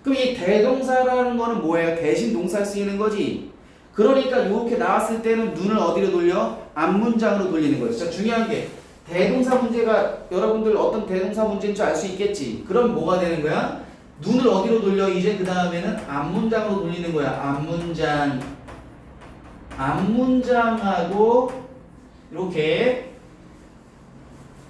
그럼 이 대동사라는 거는 뭐예요? 대신 동사에 쓰이는 거지. 그러니까 이렇게 나왔을 때는 눈을 어디로 돌려? 앞문장으로 돌리는 거죠. 자, 중요한 게 대동사 문제가 여러분들 어떤 대동사 문제인지 알 수 있겠지. 그럼 뭐가 되는 거야? 눈을 어디로 돌려? 이제 그 다음에는 앞문장으로 돌리는 거야. 앞문장하고 이렇게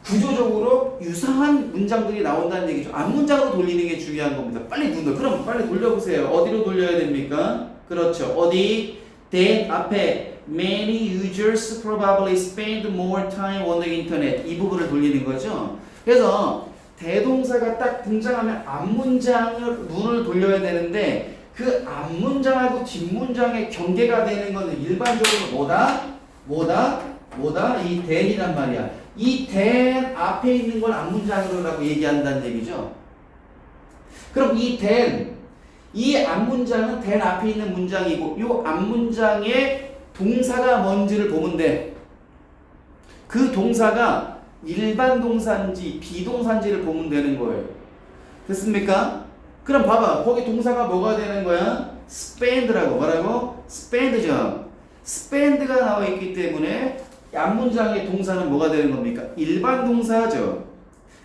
구조적으로 유사한 문장들이 나온다는 얘기죠. 앞문장으로 돌리는 게 중요한 겁니다. 빨리 눈을. 그럼 빨리 돌려보세요. 어디로 돌려야 됩니까? 그렇죠. 어디? that 앞에 many users probably spend more time on the internet 이 부분을 돌리는 거죠. 그래서 대동사가 딱 등장하면 앞문장을 눈을 돌려야 되는데 그 앞문장하고 뒷문장의 경계가 되는 것은 일반적으로 뭐다? 이 than이란 말이야. 이 than 앞에 있는 걸 앞문장으로라고 얘기한다는 얘기죠. 그럼 이 than 이 앞문장은 than 앞에 있는 문장이고 이 앞문장의 동사가 뭔지를 보면 돼. 그 동사가 일반 동사인지 비동사인지를 보면 되는 거예요. 됐습니까? 그럼 봐봐. 거기 동사가 뭐가 되는 거야? spend라고. 뭐라고? spend죠. spend가 나와 있기 때문에 앞문장의 동사는 뭐가 되는 겁니까? 일반 동사죠.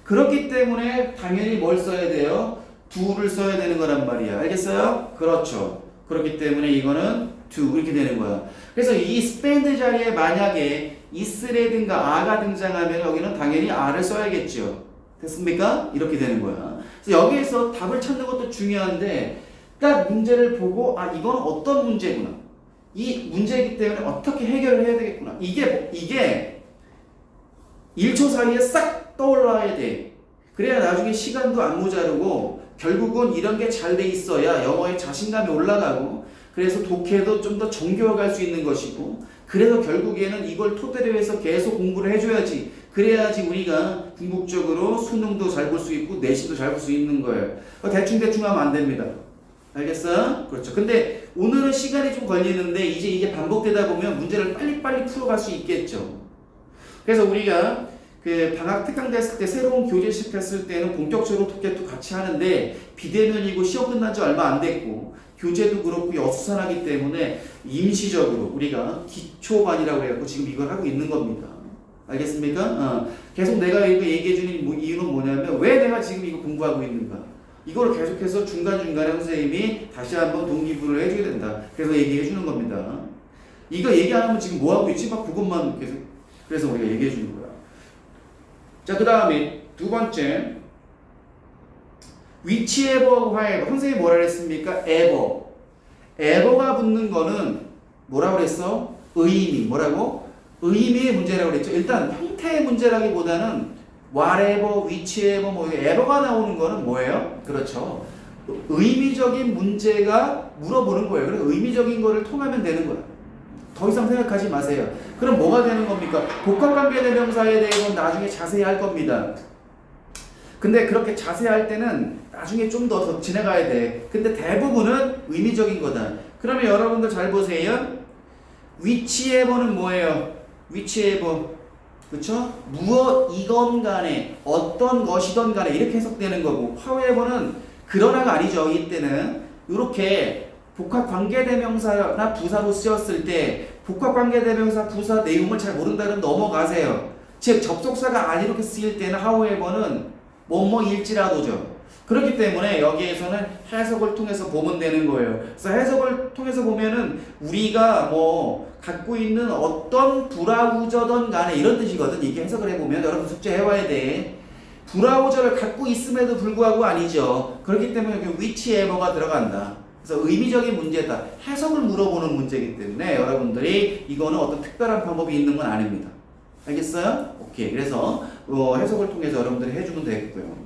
그렇기 때문에 당연히 뭘 써야 돼요? do를 써야 되는 거란 말이야. 알겠어요? 그렇죠. 그렇기 때문에 이거는 do 이렇게 되는 거야. 그래서 이 spend 자리에 만약에 is라든가 a가 등장하면 여기는 당연히 a를 써야겠죠. 됐습니까? 이렇게 되는 거야. 그래서 여기에서 답을 찾는 것도 중요한데 딱 문제를 보고 이건 어떤 문제구나. 이 문제이기 때문에 어떻게 해결을 해야 되겠구나. 이게 1초 사이에 싹 떠올라야 돼. 그래야 나중에 시간도 안 모자르고 결국은 이런 게 잘 돼 있어야 영어에 자신감이 올라가고 그래서 독해도 좀 더 정교화 갈 수 있는 것이고 그래서 결국에는 이걸 토대로 해서 계속 공부를 해줘야지. 그래야지 우리가 궁극적으로 수능도 잘 볼 수 있고 내신도 잘 볼 수 있는 거예요. 대충 하면 안 됩니다. 알겠어요? 그렇죠. 근데 오늘은 시간이 좀 걸리는데 이제 이게 반복되다 보면 문제를 빨리빨리 풀어갈 수 있겠죠. 그래서 우리가 그 방학 특강 됐을 때 새로운 교재 시작했을 때는 본격적으로 독해도 같이 하는데 비대면이고 시험 끝난 지 얼마 안 됐고 교재도 그렇고 어수선하기 때문에 임시적으로 우리가 기초반이라고 해갖고 지금 이걸 하고 있는 겁니다. 알겠습니까? 계속 내가 이거 얘기해주는 이유는 뭐냐면 왜 내가 지금 이거 공부하고 있는가? 이걸 계속해서 중간중간에 선생님이 다시 한번 동기부여를 해줘야 된다. 그래서 얘기해주는 겁니다. 이거 얘기 안 하면 지금 뭐하고 있지? 막 그것만 계속 그래서 우리가 얘기해주는 거야. 자, 그 다음에 두 번째 which ever하고 however 선생님이 뭐라 그랬습니까? ever가 붙는 거는 뭐라고 그랬어? 의미 뭐라고? 의미의 문제라고 그랬죠. 일단 형태의 문제라기보다는 whatever, whichever 뭐 ever가 나오는 거는 뭐예요? 그렇죠. 의미적인 문제가 물어보는 거예요. 그래서 의미적인 거를 통하면 되는 거야. 더 이상 생각하지 마세요. 그럼 뭐가 되는 겁니까? 복합관계대명사에 대해서는 나중에 자세히 할 겁니다. 근데 그렇게 자세히 할 때는 나중에 좀 더 지나가야 돼. 근데 대부분은 의미적인 거다. 그러면 여러분들 잘 보세요. whichever는 뭐예요? whichever. 그쵸? 무엇이건 간에 어떤 것이든 간에 이렇게 해석되는 거고 however는 그러나가 아니죠. 이때는 이렇게 복합관계대명사나 부사로 쓰였을 때 복합관계대명사 부사 내용을 잘 모른다면 넘어가세요. 즉 접속사가 안 이렇게 쓰일 때는 however는 뭐뭐일지라도죠. 그렇기 때문에 여기에서는 해석을 통해서 보면 되는 거예요. 그래서 해석을 통해서 보면은 우리가 뭐 갖고 있는 어떤 브라우저든 간에 이런 뜻이거든. 이게 해석을 해보면 여러분 숙제 해와야 돼. 브라우저를 갖고 있음에도 불구하고 아니죠. 그렇기 때문에 여기 whichever가 들어간다. 그래서 의미적인 문제다. 해석을 물어보는 문제이기 때문에 여러분들이 이거는 어떤 특별한 방법이 있는 건 아닙니다. 알겠어요? 오케이. 그래서 해석을 통해서 여러분들이 해주면 되겠고요.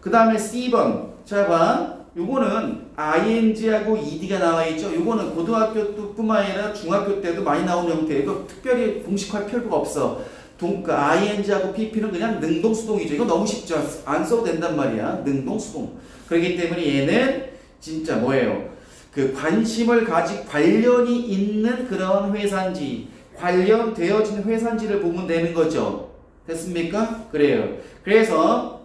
그 다음에 C번. 자, 봐. 요거는 ing하고 ed가 나와 있죠. 요거는 고등학교 뿐만 아니라 중학교 때도 많이 나오는 형태예요. 이거 특별히 공식화할 필요가 없어. ing하고 pp는 그냥 능동수동이죠. 이거 너무 쉽죠. 안 써도 된단 말이야. 능동수동. 그렇기 때문에 얘는 진짜 뭐예요? 그 관심을 가지고 관련이 있는 그런 회사인지 관련되어진 회사인지를 보면 되는 거죠. 됐습니까? 그래요. 그래서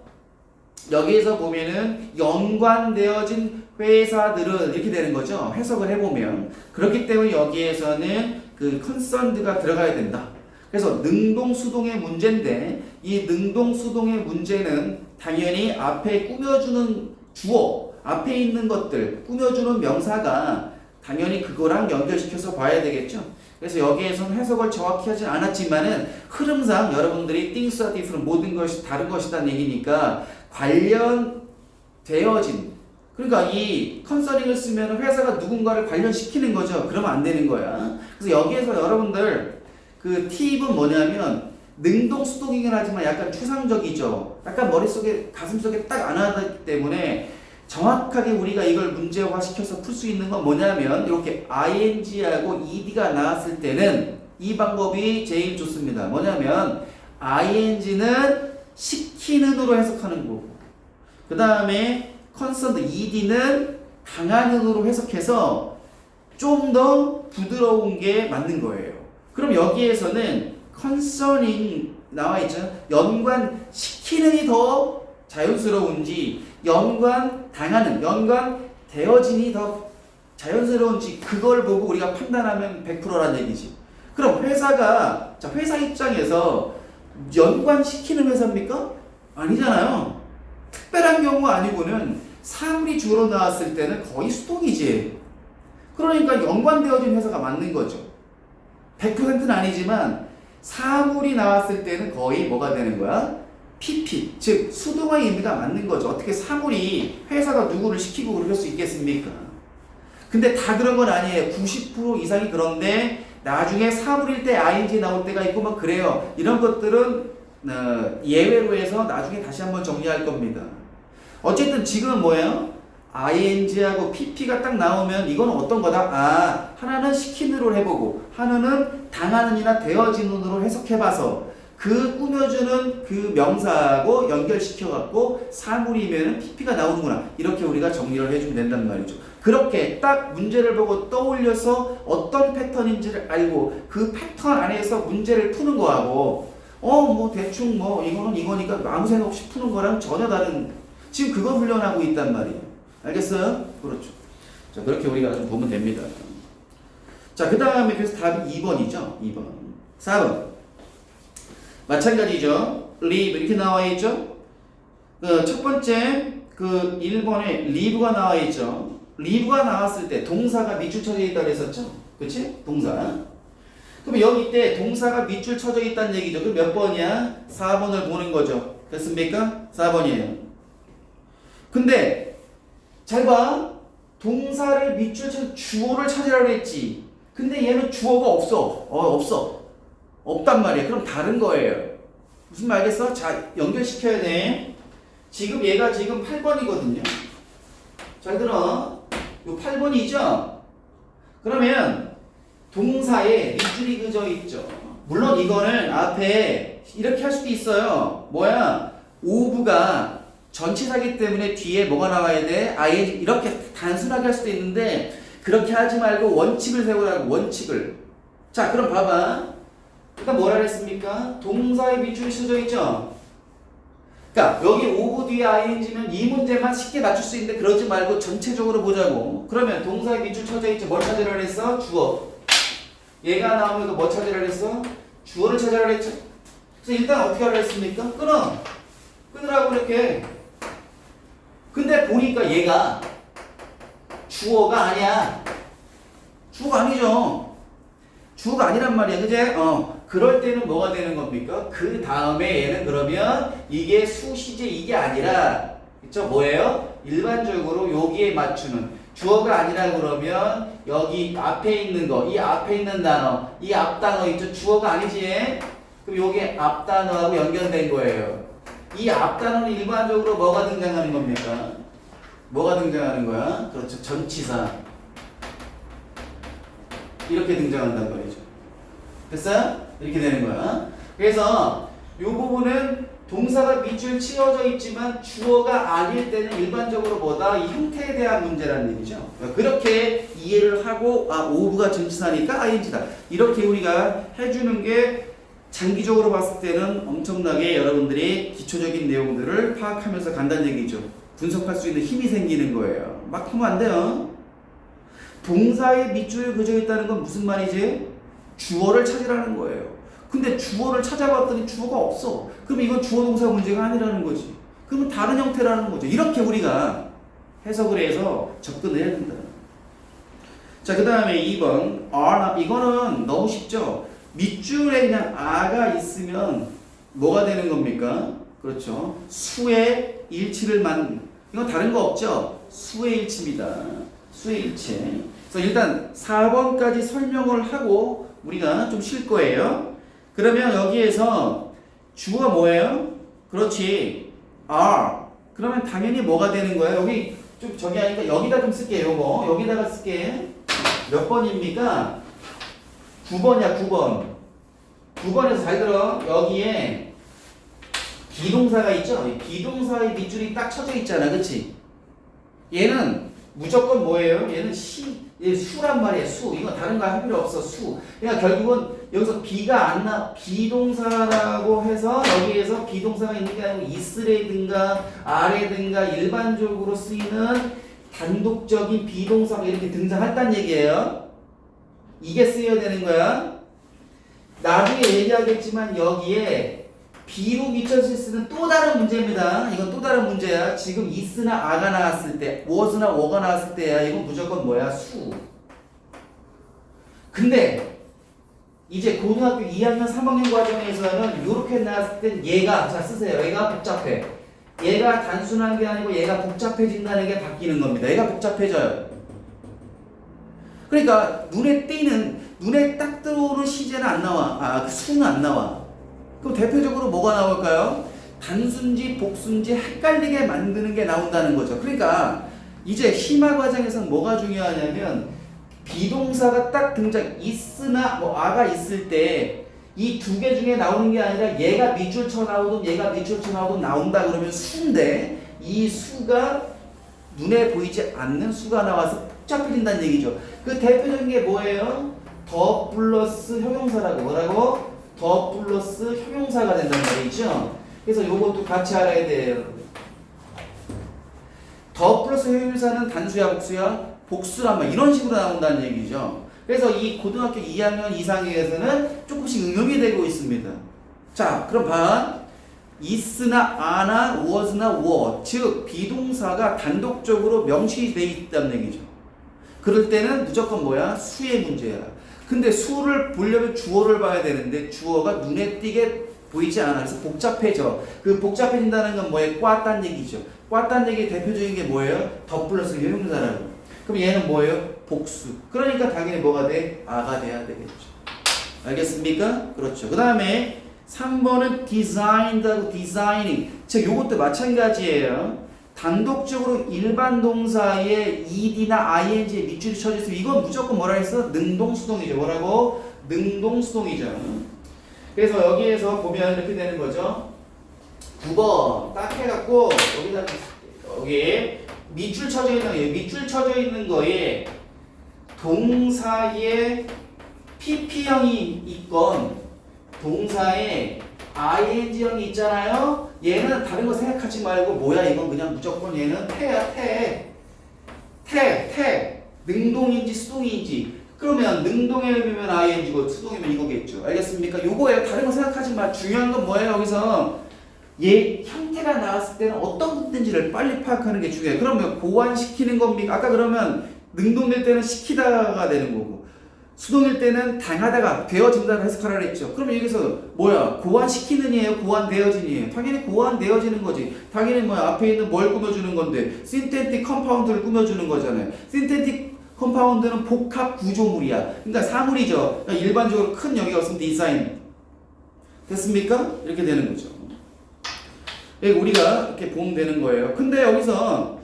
여기에서 보면은 연관되어진 회사들은 이렇게 되는 거죠. 해석을 해보면. 그렇기 때문에 여기에서는 그 concerned가 들어가야 된다. 그래서 능동수동의 문제인데 이 능동수동의 문제는 당연히 앞에 꾸며주는 주어, 앞에 있는 것들, 꾸며주는 명사가 당연히 그거랑 연결시켜서 봐야 되겠죠. 그래서 여기에서는 해석을 정확히 하진 않았지만은 흐름상 여러분들이 things are different, 모든 것이 다른 것이라는 얘기니까 관련되어진, 그러니까 이 컨서링을 쓰면 회사가 누군가를 관련시키는 거죠. 그러면 안 되는 거야. 그래서 여기에서 여러분들 그 팁은 뭐냐면 능동수동이긴 하지만 약간 추상적이죠. 약간 머릿속에 가슴속에 딱 안 와닿기 때문에 정확하게 우리가 이걸 문제화시켜서 풀 수 있는 건 뭐냐면 이렇게 ing하고 ed가 나왔을 때는 이 방법이 제일 좋습니다. 뭐냐면 ing는 시키는으로 해석하는 거고 그 다음에 concerned ed는 당하는으로 해석해서 좀 더 부드러운 게 맞는 거예요. 그럼 여기에서는 concerning 나와 있죠. 연관시키는이 더 자연스러운지 연관당하는, 연관되어진이 더 자연스러운지 그걸 보고 우리가 판단하면 100%란 얘기지. 그럼 회사가, 자, 회사 입장에서 연관시키는 회사입니까? 아니잖아요. 특별한 경우 아니고는 사물이 주로 나왔을 때는 거의 수동이지. 그러니까 연관되어진 회사가 맞는 거죠. 100%는 아니지만 사물이 나왔을 때는 거의 뭐가 되는 거야? PP, 즉 수동의 의미가 맞는 거죠. 어떻게 사물이 회사가 누구를 시키고 그럴 수 있겠습니까? 근데 다 그런 건 아니에요. 90% 이상이 그런데 나중에 사물일 때 ing 나올 때가 있고 막 그래요. 이런 것들은 예외로 해서 나중에 다시 한번 정리할 겁니다. 어쨌든 지금은 뭐예요? ing하고 pp가 딱 나오면 이건 어떤 거다? 아, 하나는 시키는으로 해보고 하나는 당하는이나 되어지는으로 해석해봐서 그 꾸며주는 그 명사하고 연결시켜갖고 사물이면 pp가 나오는구나. 이렇게 우리가 정리를 해주면 된단 말이죠. 그렇게 딱 문제를 보고 떠올려서 어떤 패턴인지를 알고 그 패턴 안에서 문제를 푸는 거하고 뭐 대충 뭐 이거는 이거니까 아무 생각 없이 푸는 거랑 전혀 다른, 지금 그거 훈련하고 있단 말이에요. 알겠어요? 그렇죠. 자, 그렇게 우리가 좀 보면 됩니다. 자, 그 다음에 그래서 답이 2번이죠. 2번. 4번. 마찬가지죠. live 이렇게 나와 있죠. 첫 번째 그 1번에 live가 나와 있죠. live가 나왔을 때 동사가 밑줄 쳐져 있다고 했었죠. 그치? 동사. 그럼 여기 때 동사가 밑줄 쳐져 있다는 얘기죠. 그럼 몇 번이야? 4번을 보는 거죠. 됐습니까? 4번이에요. 근데 잘 봐. 동사를 밑줄 쳐서 주어를 찾으라고 했지. 근데 얘는 주어가 없어. 없어. 없단 말이야. 그럼 다른 거예요. 무슨 말 알겠어? 자, 연결시켜야 돼. 지금 얘가 지금 8번이거든요. 잘 들어. 요 8번이죠? 그러면 동사에 밑줄이 그저 있죠. 물론 이거는 앞에 이렇게 할 수도 있어요. 뭐야? 오브가 전치사기 때문에 뒤에 뭐가 나와야 돼? 아예 이렇게 단순하게 할 수도 있는데 그렇게 하지 말고 원칙을 세우라고. 원칙을. 자, 그럼 봐봐. 일단 뭐라 그랬습니까? 동사의 밑줄이 쳐져 있죠? 그러니까 여기 오브 뒤에 ing면 이 문제만 쉽게 맞출 수 있는데 그러지 말고 전체적으로 보자고. 그러면 동사의 밑줄 쳐져 있죠? 뭘 찾으라 그랬어? 주어. 얘가 나오면 이거 뭐 찾으라 그랬어? 주어를 찾으라 그랬죠? 그래서 일단 어떻게 하라 그랬습니까? 끊어. 끊으라고 이렇게. 근데 보니까 얘가 주어가 아니야. 주어가 아니죠. 주어가 아니란 말이야. 그제? 그럴 때는 뭐가 되는 겁니까? 그 다음에 얘는 그러면 이게 수시제 이게 아니라 그쵸? 뭐예요? 일반적으로 여기에 맞추는 주어가 아니라 그러면 여기 앞에 있는 거, 이 앞에 있는 단어, 이 앞 단어 있죠? 주어가 아니지? 그럼 요게 앞 단어하고 연결된 거예요. 이 앞 단어는 일반적으로 뭐가 등장하는 겁니까? 뭐가 등장하는 거야? 그렇죠. 전치사. 이렇게 등장한단 말이죠. 됐어요? 이렇게 되는 거야. 그래서 이 부분은 동사가 밑줄 치어져 있지만 주어가 아닐 때는 일반적으로 뭐다? 이 형태에 대한 문제라는 얘기죠. 그렇게 이해를 하고 오브가 전치사니까 ing다. 이렇게 우리가 해주는 게 장기적으로 봤을 때는 엄청나게 여러분들이 기초적인 내용들을 파악하면서 간다는 얘기죠. 분석할 수 있는 힘이 생기는 거예요. 막 하면 안 돼요. 동사의 밑줄이 그려져 있다는 건 무슨 말이지? 주어를 찾으라는 거예요. 근데 주어를 찾아봤더니 주어가 없어. 그럼 이건 주어 동사 문제가 아니라는 거지. 그러면 다른 형태라는 거죠. 이렇게 우리가 해석을 해서 접근을 해야 된다. 자, 그 다음에 2번 이거는 너무 쉽죠. 밑줄에 그냥 아가 있으면 뭐가 되는 겁니까? 그렇죠. 수의 일치를 이건 다른 거 없죠? 수의 일치입니다. 수의 일치. 그래서 일단 4번까지 설명을 하고 우리가 좀 쉴 거예요. 그러면 여기에서 주어가 뭐예요? 그렇지. are. 그러면 당연히 뭐가 되는 거예요? 여기 좀 저기 하니까 여기다 좀 쓸게요. 요거. 여기다가 쓸게. 몇 번입니까? 9번이야, 9번. 9번에서 잘 들어. 여기에 비동사가 있죠? 비동사의 밑줄이 딱 쳐져 있잖아. 그치? 얘는 무조건 뭐예요? 얘는 얘 수란 말이야. 수. 이건 다른 거 할 필요 없어. 수. 그러니까 결국은 여기서 비동사라고 해서 여기에서 비동사가 있는 게 아니고 있으래든가 아래든가 일반적으로 쓰이는 단독적인 비동사가 이렇게 등장했단 얘기예요. 이게 쓰여야 되는 거야. 나중에 얘기하겠지만 여기에 비로 밑줄을 쓰는 또 다른 문제입니다. 이건 또 다른 문제야. 지금 is나 a가 나왔을 때, was나 were가 나왔을 때야. 이건 무조건 뭐야? 수. 근데 이제 고등학교 2학년 3학년 과정에서는 이렇게 나왔을 땐 얘가, 자 쓰세요. 얘가 복잡해. 얘가 단순한 게 아니고 얘가 복잡해진다는 게 바뀌는 겁니다. 얘가 복잡해져요. 그러니까 눈에 딱 들어오는 시제는 안 나와. 수는 안 나와. 그럼 대표적으로 뭐가 나올까요? 단순지, 복순지 헷갈리게 만드는 게 나온다는 거죠. 그러니까 이제 심화 과정에서는 뭐가 중요하냐면 비동사가 딱 등장, is나 a가 있을 때 이 두 개 중에 나오는 게 아니라 얘가 밑줄 쳐 나오든 얘가 밑줄 쳐 나오든 나온다 그러면 수인데 이 수가 눈에 보이지 않는 수가 나와서 복잡해진다는 얘기죠. 그 대표적인 게 뭐예요? 더 플러스 형용사라고. 뭐라고? 더 플러스 형용사가 된다는 말이죠. 그래서 요것도 같이 알아야 돼요. 더 플러스 형용사는 단수야 복수야? 복수란 말 이런 식으로 나온다는 얘기죠. 그래서 이 고등학교 2학년 이상에서는 조금씩 응용이 되고 있습니다. 자, 그럼 봐. is나 a나 was나 were, 즉 비동사가 단독적으로 명시되어 있다는 얘기죠. 그럴 때는 무조건 뭐야? 수의 문제야. 근데 수를 보려면 주어를 봐야 되는데 주어가 눈에 띄게 보이지 않아. 그래서 복잡해져. 그 복잡해진다는 건 뭐예요? 꽈딴 얘기죠. 꽈딴 얘기의 대표적인 게 뭐예요? 더 플러스 형용사라고. 그럼 얘는 뭐예요? 복수. 그러니까 당연히 뭐가 돼? 아가 돼야 되겠죠. 알겠습니까? 그렇죠. 그 다음에 3번은 designed하고 designing. 즉 요것도 마찬가지예요. 단독적으로 일반 동사에 ed나 ing에 밑줄이 쳐져 있으면 이건 무조건 뭐라 했어? 능동수동이죠. 뭐라고? 능동수동이죠. 그래서 여기에서 보면 이렇게 되는 거죠. 9번 딱 해갖고 여기다 여기 밑줄 쳐져 있는 거에 동사의 PP형이 있건 동사에 ing형이 있잖아요. 얘는 다른 거 생각하지 말고 뭐야 이건 그냥 무조건 얘는 태야 태. 능동인지 수동인지. 그러면 능동이면 ing고 수동이면 이거겠죠. 알겠습니까? 요거예요. 다른 거 생각하지 마. 중요한 건 뭐예요? 여기서 얘 형태가 나왔을 때는 어떤 문제인지를 빨리 파악하는 게 중요해요. 그러면 고안시키는 겁니까? 아까 그러면 능동일 때는 시키다가 되는 거고 수동일 때는 당하다가 되어진다고 해석하라 그랬죠. 그럼 여기서 뭐야? 고안시키는이에요? 고안되어진이에요? 당연히 고안되어지는 거지. 당연히 뭐야? 앞에 있는 뭘 꾸며주는 건데 신테틱 컴파운드를 꾸며주는 거잖아요. 신테틱 컴파운드는 복합 구조물이야. 그러니까 사물이죠. 그러니까 일반적으로 큰 영역이 없으면 디자인. 됐습니까? 이렇게 되는 거죠. 우리가 이렇게 보면 되는 거예요. 근데 여기서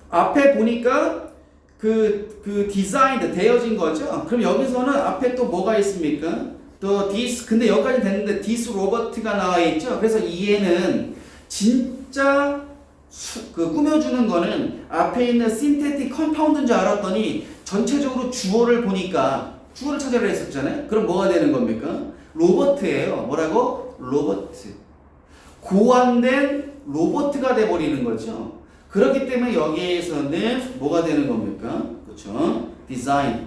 앞에 보니까 그 디자인 되어진 거죠. 그럼 여기서는 앞에 또 뭐가 있습니까? 또 this 근데 여기까지 됐는데 this 로버트가 나와 있죠. 그래서 이해는 진짜 꾸며주는 거는 앞에 있는 신테틱 컴파운드인 줄 알았더니 전체적으로 주어를 보니까 주어를 찾아라 했었잖아요. 그럼 뭐가 되는 겁니까? 로버트예요. 뭐라고? 로버트. 고안된 로버트가 돼버리는 거죠. 그렇기 때문에 여기에서는 뭐가 되는 겁니까? 그렇죠? 디자인.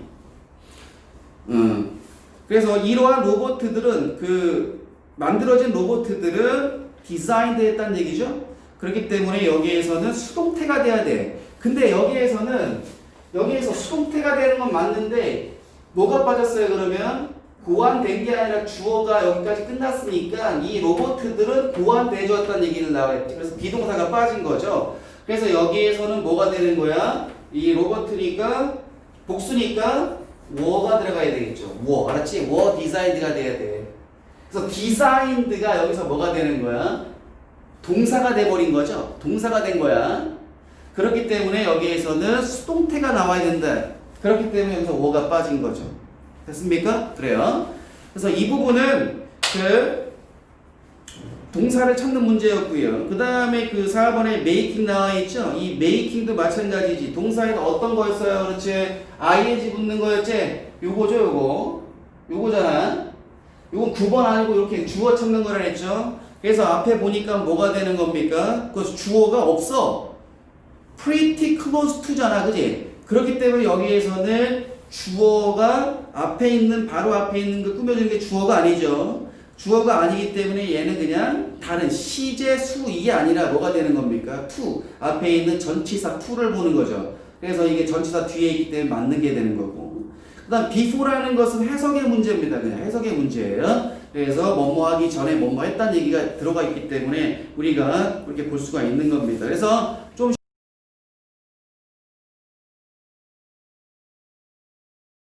그래서 이러한 로봇들은 만들어진 로봇들은 디자인드 했다는 얘기죠. 그렇기 때문에 여기에서는 수동태가 돼야 돼. 근데 여기에서 수동태가 되는 건 맞는데 뭐가 빠졌어요? 그러면 고안된 게 아니라 주어가 여기까지 끝났으니까 이 로봇들은 고안되어졌다는 얘기를 나와있지. 그래서 비동사가 빠진 거죠. 그래서 여기에서는 뭐가 되는 거야? 이 로봇이니까 복수니까 워가 들어가야 되겠죠. 워, 알았지? 워 디자인드가 돼야 돼. 그래서 디자인드가 여기서 뭐가 되는 거야? 동사가 돼버린 거죠. 동사가 된 거야. 그렇기 때문에 여기에서는 수동태가 나와야 된다. 그렇기 때문에 여기서 워가 빠진 거죠. 됐습니까? 그래요. 그래서 이 부분은 동사를 찾는 문제였고요. 그 다음에 4번에 making 나와 있죠? 이 making도 마찬가지지. 동사에는 어떤 거였어요? 그렇지? ing 붙는 거였지? 요거죠, 요거잖아. 요건 9번 아니고 이렇게 주어 찾는 거라 했죠? 그래서 앞에 보니까 뭐가 되는 겁니까? 그 주어가 없어. pretty close to잖아, 그지? 그렇기 때문에 여기에서는 주어가 바로 앞에 있는 거 꾸며주는 게 주어가 아니죠. 주어가 아니기 때문에 얘는 그냥 다른 시제 수 이게 아니라 뭐가 되는 겁니까? to. 앞에 있는 전치사 to를 보는 거죠. 그래서 이게 전치사 뒤에 있기 때문에 맞는 게 되는 거고. 그 다음 before라는 것은 해석의 문제입니다. 그냥 해석의 문제예요. 그래서 뭐뭐 하기 전에 뭐뭐 했다는 얘기가 들어가 있기 때문에 우리가 그렇게 볼 수가 있는 겁니다. 그래서 좀